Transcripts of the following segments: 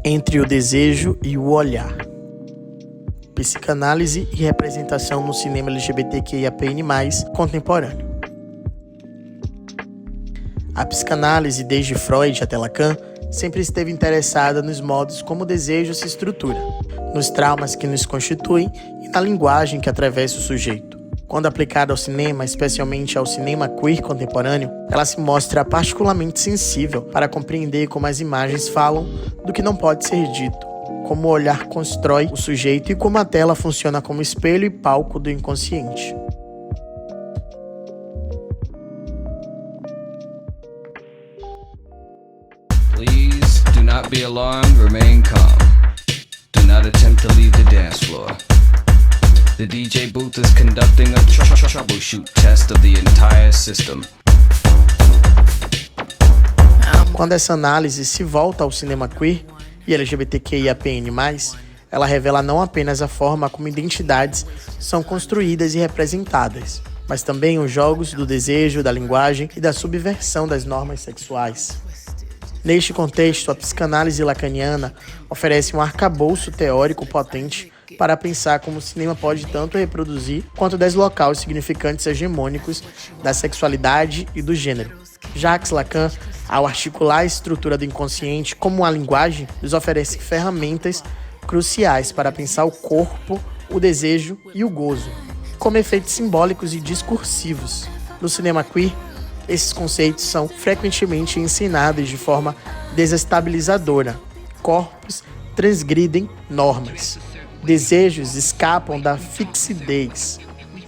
entre o desejo e o olhar. Psicanálise e representação no cinema LGBTQIAPN+, contemporâneo. A psicanálise, desde Freud até Lacan, sempre esteve interessada nos modos como o desejo se estrutura, nos traumas que nos constituem e na linguagem que atravessa o sujeito. Quando aplicada ao cinema, especialmente ao cinema queer contemporâneo, ela se mostra particularmente sensível para compreender como as imagens falam do que não pode ser dito, como o olhar constrói o sujeito e como a tela funciona como espelho e palco do inconsciente. Please do not be alarmed, remain calm. Do not attempt to leave the dance floor. The DJ booth is conducting a troubleshoot test of the entire system. Quando essa análise se volta ao cinema queer e LGBTQIAPN+, ela revela não apenas a forma como identidades são construídas e representadas, mas também os jogos do desejo, da linguagem e da subversão das normas sexuais. Neste contexto, a psicanálise lacaniana oferece um arcabouço teórico potente para pensar como o cinema pode tanto reproduzir quanto deslocar os significantes hegemônicos da sexualidade e do gênero. Jacques Lacan, ao articular a estrutura do inconsciente como a linguagem, nos oferece ferramentas cruciais para pensar o corpo, o desejo e o gozo, como efeitos simbólicos e discursivos. No cinema queer, esses conceitos são frequentemente ensinados de forma desestabilizadora. Corpos transgridem normas. Desejos escapam da fixidez.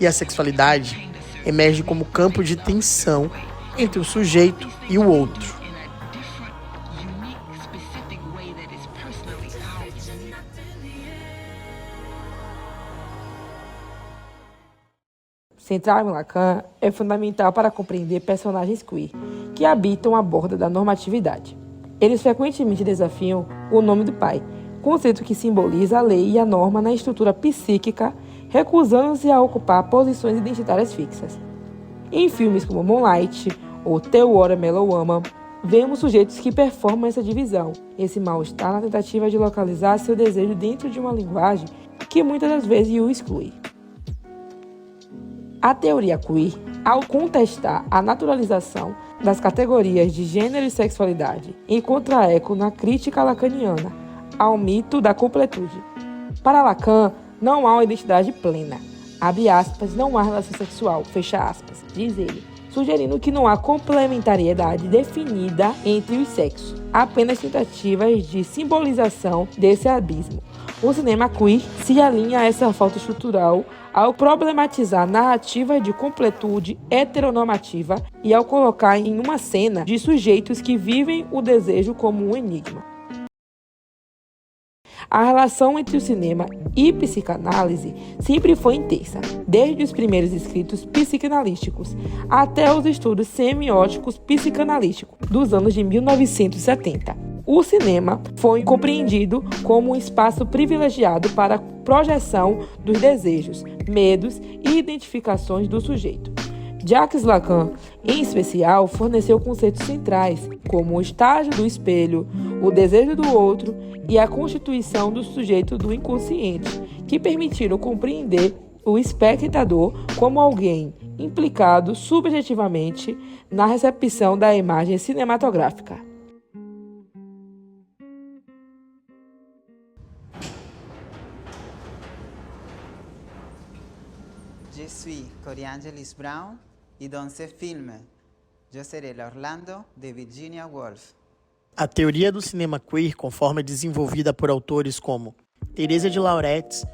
E a sexualidade emerge como campo de tensão entre o sujeito e o outro. Central em Lacan é fundamental para compreender personagens queer, que habitam a borda da normatividade. Eles frequentemente desafiam o nome do pai, conceito que simboliza a lei e a norma na estrutura psíquica, recusando-se a ocupar posições identitárias fixas. Em filmes como Moonlight ou The Watermelon Woman, vemos sujeitos que performam essa divisão, esse mal-estar na tentativa de localizar seu desejo dentro de uma linguagem que muitas das vezes o exclui. A teoria queer, ao contestar a naturalização das categorias de gênero e sexualidade, encontra eco na crítica lacaniana ao mito da completude. Para Lacan, não há uma identidade plena. Abre aspas, não há relação sexual, fecha aspas, diz ele, sugerindo que não há complementariedade definida entre os sexos, apenas tentativas de simbolização desse abismo. O cinema queer se alinha a essa falta estrutural ao problematizar narrativas de completude heteronormativa e ao colocar em uma cena de sujeitos que vivem o desejo como um enigma. A relação entre o cinema e psicanálise sempre foi intensa, desde os primeiros escritos psicanalísticos até os estudos semióticos psicanalísticos dos anos de 1970. O cinema foi compreendido como um espaço privilegiado para a projeção dos desejos, medos e identificações do sujeito. Jacques Lacan, em especial, forneceu conceitos centrais, como o estágio do espelho, o desejo do outro e a constituição do sujeito do inconsciente, que permitiram compreender o espectador como alguém implicado subjetivamente na recepção da imagem cinematográfica. Je suis Coriangelis Brown e dans ce film, je serai l'Orlando de Virginia Woolf. A teoria do cinema queer, conforme desenvolvida por autores como Teresa de Lauretis,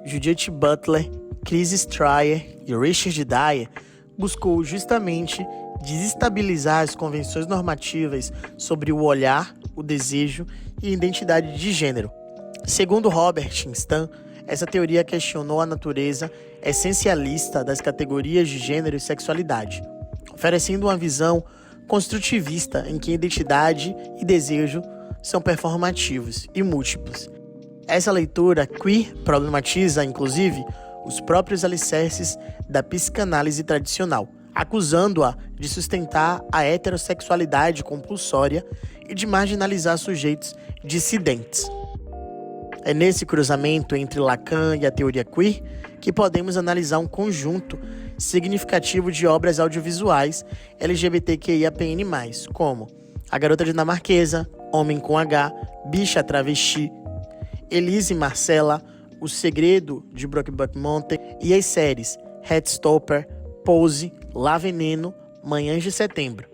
Judith Butler, Chris Strayer e Richard Dyer, buscou justamente desestabilizar as convenções normativas sobre o olhar, o desejo e a identidade de gênero. Segundo Robert Stan, essa teoria questionou a natureza essencialista das categorias de gênero e sexualidade, oferecendo uma visão construtivista em que identidade e desejo são performativos e múltiplos. Essa leitura queer problematiza, inclusive, os próprios alicerces da psicanálise tradicional, acusando-a de sustentar a heterossexualidade compulsória e de marginalizar sujeitos dissidentes. É nesse cruzamento entre Lacan e a teoria queer que podemos analisar um conjunto significativo de obras audiovisuais LGBTQIAPN+, como A Garota Dinamarquesa, Homem com H, Bicha Travesti, Elise e Marcela, O Segredo de Brokeback Mountain e as séries Heartstopper, Pose, Lá Veneno, Manhãs de Setembro.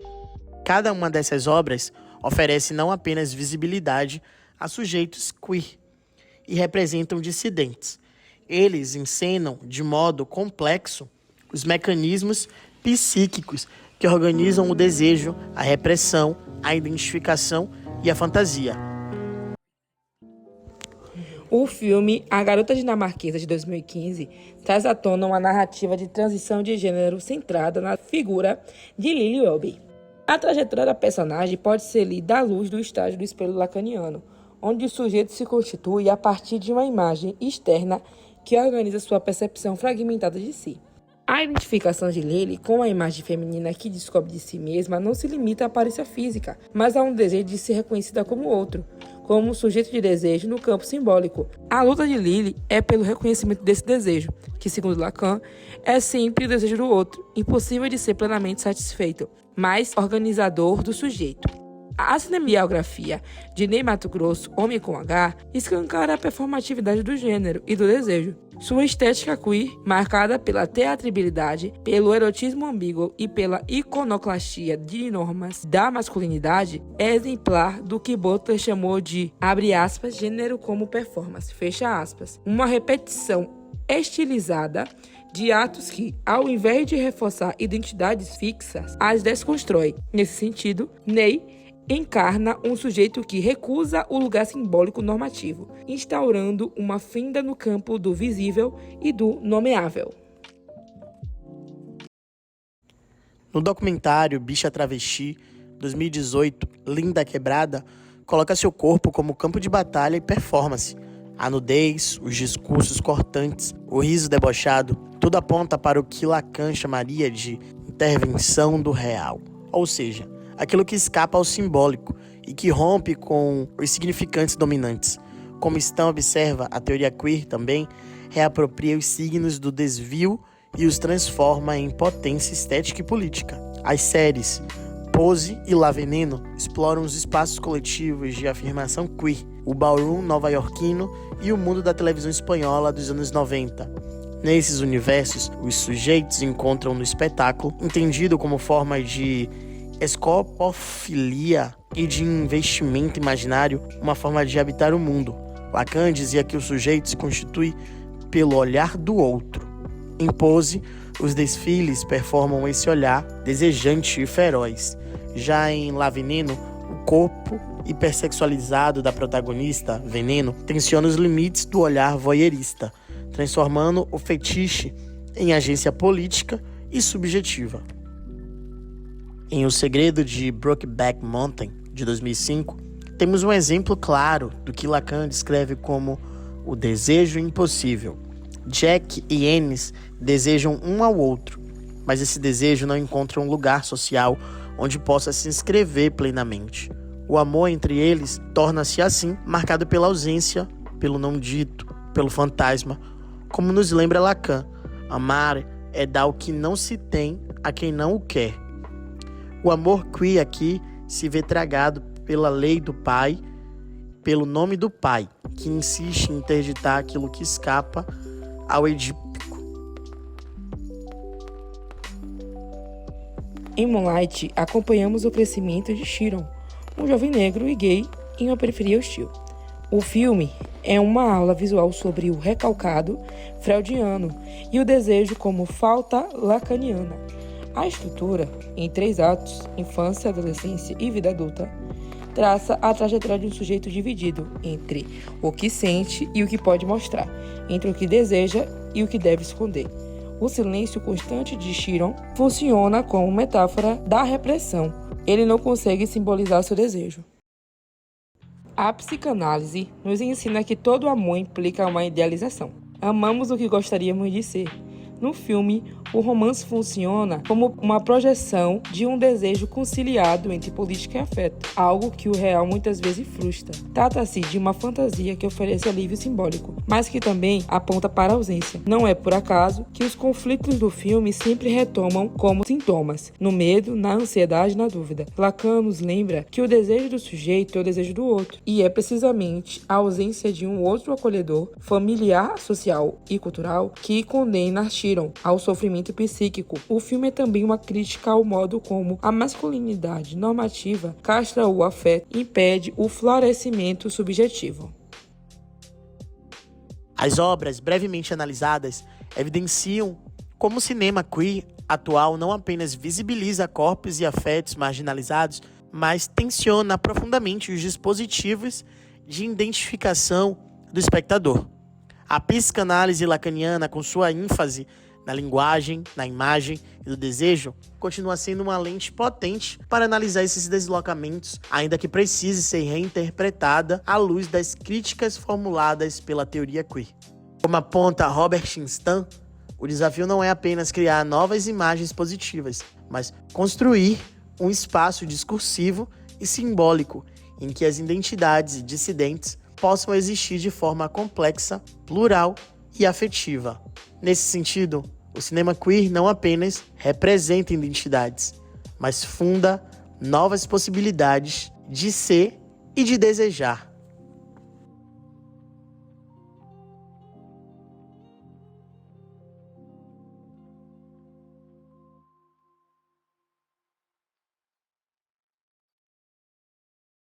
Cada uma dessas obras oferece não apenas visibilidade a sujeitos queer e representam dissidentes. Eles encenam de modo complexo os mecanismos psíquicos que organizam o desejo, a repressão, a identificação e a fantasia. O filme A Garota Dinamarquesa, de 2015, traz à tona uma narrativa de transição de gênero centrada na figura de Lily Welby. A trajetória da personagem pode ser lida à luz do estágio do espelho lacaniano, onde o sujeito se constitui a partir de uma imagem externa que organiza sua percepção fragmentada de si. A identificação de Lily com a imagem feminina que descobre de si mesma não se limita à aparência física, mas a um desejo de ser reconhecida como outro, como um sujeito de desejo no campo simbólico. A luta de Lily é pelo reconhecimento desse desejo, que, segundo Lacan, é sempre o desejo do outro, impossível de ser plenamente satisfeito, mas organizador do sujeito. A cinematografia de Ney Matogrosso, Homem com H, escancara a performatividade do gênero e do desejo. Sua estética queer, marcada pela teatralidade, pelo erotismo ambíguo e pela iconoclastia de normas da masculinidade, é exemplar do que Butler chamou de, abre aspas, gênero como performance, fecha aspas, uma repetição estilizada de atos que, ao invés de reforçar identidades fixas, as desconstrói. Nesse sentido, Ney encarna um sujeito que recusa o lugar simbólico normativo, instaurando uma fenda no campo do visível e do nomeável. No documentário Bicha Travesti, 2018, Linda Quebrada, coloca seu corpo como campo de batalha e performance. A nudez, os discursos cortantes, o riso debochado, tudo aponta para o que Lacan chamaria de intervenção do real. Ou seja, aquilo que escapa ao simbólico e que rompe com os significantes dominantes. Como Stan observa, a teoria queer também reapropria os signos do desvio e os transforma em potência estética e política. As séries Pose e Lá Veneno exploram os espaços coletivos de afirmação queer, o ballroom nova-iorquino e o mundo da televisão espanhola dos anos 90. Nesses universos, os sujeitos encontram no espetáculo, entendido como forma de escopofilia e de investimento imaginário, uma forma de habitar o mundo. Lacan dizia que o sujeito se constitui pelo olhar do outro. Em Pose, os desfiles performam esse olhar desejante e feroz. Já em Lá Veneno, o corpo hipersexualizado da protagonista, Veneno, tensiona os limites do olhar voyeurista, transformando o fetiche em agência política e subjetiva. Em O Segredo de Brokeback Mountain, de 2005, temos um exemplo claro do que Lacan descreve como o desejo impossível. Jack e Ennis desejam um ao outro, mas esse desejo não encontra um lugar social onde possa se inscrever plenamente. O amor entre eles torna-se assim marcado pela ausência, pelo não dito, pelo fantasma. Como nos lembra Lacan, amar é dar o que não se tem a quem não o quer. O amor queer aqui se vê tragado pela lei do pai, pelo nome do pai, que insiste em interditar aquilo que escapa ao edípico. Em Moonlight, acompanhamos o crescimento de Chiron, um jovem negro e gay em uma periferia hostil. O filme é uma aula visual sobre o recalcado freudiano e o desejo como falta lacaniana. A estrutura, em 3 atos, infância, adolescência e vida adulta, traça a trajetória de um sujeito dividido entre o que sente e o que pode mostrar, entre o que deseja e o que deve esconder. O silêncio constante de Chiron funciona como metáfora da repressão. Ele não consegue simbolizar seu desejo. A psicanálise nos ensina que todo amor implica uma idealização. Amamos o que gostaríamos de ser. No filme O romance funciona como uma projeção de um desejo conciliado entre política e afeto, algo que o real muitas vezes frustra. Trata-se de uma fantasia que oferece alívio simbólico, mas que também aponta para a ausência. Não é por acaso que os conflitos do filme sempre retomam como sintomas, no medo, na ansiedade e na dúvida. Lacan nos lembra que o desejo do sujeito é o desejo do outro, e é precisamente a ausência de um outro acolhedor, familiar, social e cultural que condena Chiron ao sofrimento psíquico. O filme é também uma crítica ao modo como a masculinidade normativa castra o afeto e impede o florescimento subjetivo. As obras brevemente analisadas evidenciam como o cinema queer atual não apenas visibiliza corpos e afetos marginalizados, mas tensiona profundamente os dispositivos de identificação do espectador. A psicanálise lacaniana, com sua ênfase na linguagem, na imagem e no desejo, continua sendo uma lente potente para analisar esses deslocamentos, ainda que precise ser reinterpretada à luz das críticas formuladas pela teoria queer. Como aponta Robert Stan, o desafio não é apenas criar novas imagens positivas, mas construir um espaço discursivo e simbólico em que as identidades dissidentes possam existir de forma complexa, plural e afetiva. Nesse sentido, o cinema queer não apenas representa identidades, mas funda novas possibilidades de ser e de desejar.